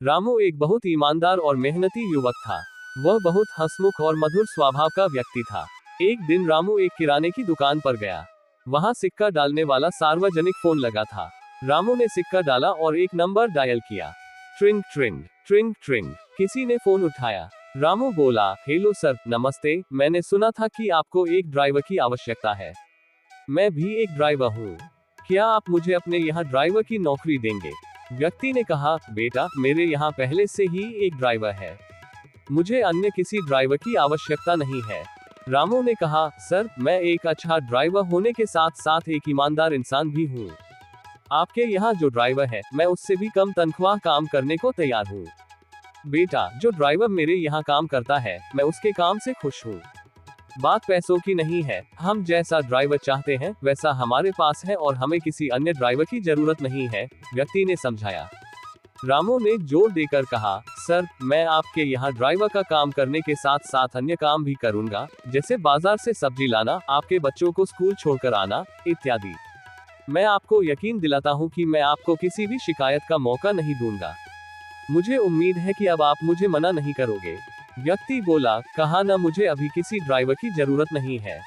रामू एक बहुत ईमानदार और मेहनती युवक था। वह बहुत हंसमुख और मधुर स्वभाव का व्यक्ति था। एक दिन रामू एक किराने की दुकान पर गया। वहां सिक्का डालने वाला सार्वजनिक फोन लगा था। रामू ने सिक्का डाला और एक नंबर डायल किया। ट्रिंग ट्रिंग ट्रिंग ट्रिंग। किसी ने फोन उठाया। रामू बोला, हेलो सर, नमस्ते, मैंने सुना था कि आपको एक ड्राइवर की आवश्यकता है। मैं भी एक ड्राइवर हूँ। क्या आप मुझे अपने यहाँ ड्राइवर की नौकरी देंगे? व्यक्ति ने कहा, बेटा, मेरे यहाँ पहले से ही एक ड्राइवर है। मुझे अन्य किसी ड्राइवर की आवश्यकता नहीं है। रामू ने कहा, सर, मैं एक अच्छा ड्राइवर होने के साथ साथ एक ईमानदार इंसान भी हूँ। आपके यहाँ जो ड्राइवर है, मैं उससे भी कम तनख्वाह काम करने को तैयार हूँ। बेटा, जो ड्राइवर मेरे यहाँ काम करता है, मैं उसके काम से खुश हूँ। बात पैसों की नहीं है। हम जैसा ड्राइवर चाहते हैं वैसा हमारे पास है और हमें किसी अन्य ड्राइवर की जरूरत नहीं है, व्यक्ति ने समझाया। रामू ने जोर देकर कहा, सर, मैं आपके यहाँ ड्राइवर का काम करने के साथ साथ अन्य काम भी करूंगा, जैसे बाजार से सब्जी लाना, आपके बच्चों को स्कूल छोड़कर आना, इत्यादि। मैं आपको यकीन दिलाता हूँ कि मैं आपको किसी भी शिकायत का मौका नहीं दूंगा। मुझे उम्मीद है कि अब आप मुझे मना नहीं करोगे। व्यक्ति बोला, कहा ना, मुझे अभी किसी ड्राइवर की जरूरत नहीं है।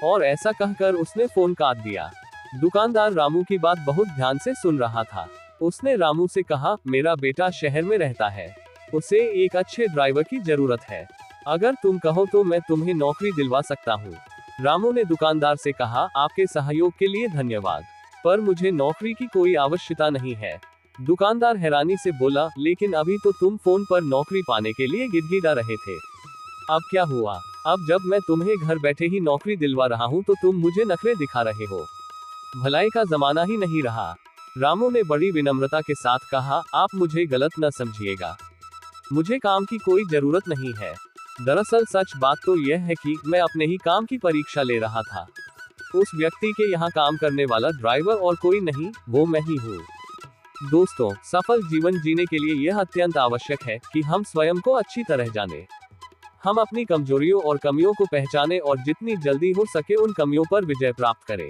और ऐसा कहकर उसने फोन काट दिया। दुकानदार रामू की बात बहुत ध्यान से सुन रहा था। उसने रामू से कहा, मेरा बेटा शहर में रहता है, उसे एक अच्छे ड्राइवर की जरूरत है। अगर तुम कहो तो मैं तुम्हें नौकरी दिलवा सकता हूँ। रामू ने दुकानदार से कहा, आपके सहयोग के लिए धन्यवाद, पर मुझे नौकरी की कोई आवश्यकता नहीं है। दुकानदार हैरानी से बोला, लेकिन अभी तो तुम फोन पर नौकरी पाने के लिए गिड़गिड़ा रहे थे। अब क्या हुआ? अब जब मैं तुम्हें घर बैठे ही नौकरी दिलवा रहा हूँ तो तुम मुझे नखरे दिखा रहे हो। भलाई का जमाना ही नहीं रहा। रामू ने बड़ी विनम्रता के साथ कहा, आप मुझे गलत न समझिएगा, मुझे काम की कोई जरूरत नहीं है। दरअसल सच बात तो यह है कि मैं अपने ही काम की परीक्षा ले रहा था। उस व्यक्ति के यहाँ काम करने वाला ड्राइवर और कोई नहीं, वो मैं ही हूँ। दोस्तों, सफल जीवन जीने के लिए यह अत्यंत आवश्यक है कि हम स्वयं को अच्छी तरह जानें। हम अपनी कमजोरियों और कमियों को पहचानें और जितनी जल्दी हो सके उन कमियों पर विजय प्राप्त करें।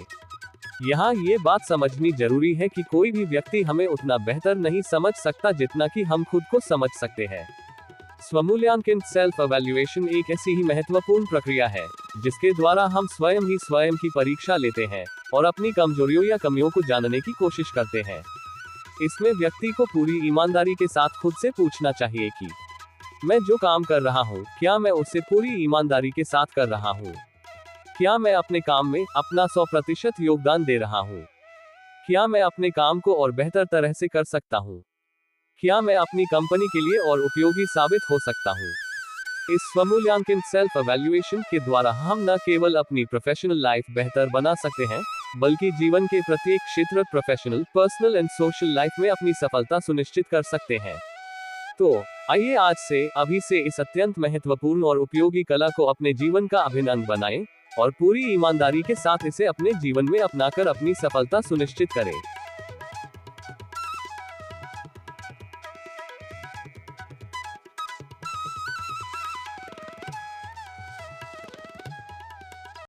यहाँ ये बात समझनी जरूरी है कि कोई भी व्यक्ति हमें उतना बेहतर नहीं समझ सकता जितना कि हम खुद को समझ सकते हैं। स्वमूल्यांकन, सेल्फ एवेल्युएशन, एक ऐसी ही महत्वपूर्ण प्रक्रिया है जिसके द्वारा हम स्वयं ही स्वयं की परीक्षा लेते हैं और अपनी कमजोरियों या कमियों को जानने की कोशिश करते हैं। इसमें व्यक्ति को पूरी ईमानदारी के साथ खुद से पूछना चाहिए कि मैं जो काम कर रहा हूँ, क्या मैं उसे पूरी ईमानदारी के साथ कर रहा हूँ? क्या मैं अपने काम में अपना 100% योगदान दे रहा हूँ? क्या मैं अपने काम को और बेहतर तरह से कर सकता हूँ? क्या मैं अपनी कंपनी के लिए और उपयोगी साबित हो सकता हूँ? इस स्वमूल्यांकन, सेल्फ एवेल्युएशन के द्वारा हम न केवल अपनी प्रोफेशनल लाइफ बेहतर बना सकते हैं, बल्कि जीवन के प्रत्येक क्षेत्र, professional, personal and social life में अपनी सफलता सुनिश्चित कर सकते हैं। तो आइए आज से, अभी से इस अत्यंत महत्वपूर्ण और उपयोगी कला को अपने जीवन का अभिन्न अंग बनाएं और पूरी ईमानदारी के साथ इसे अपने जीवन में अपनाकर अपनी सफलता सुनिश्चित करें।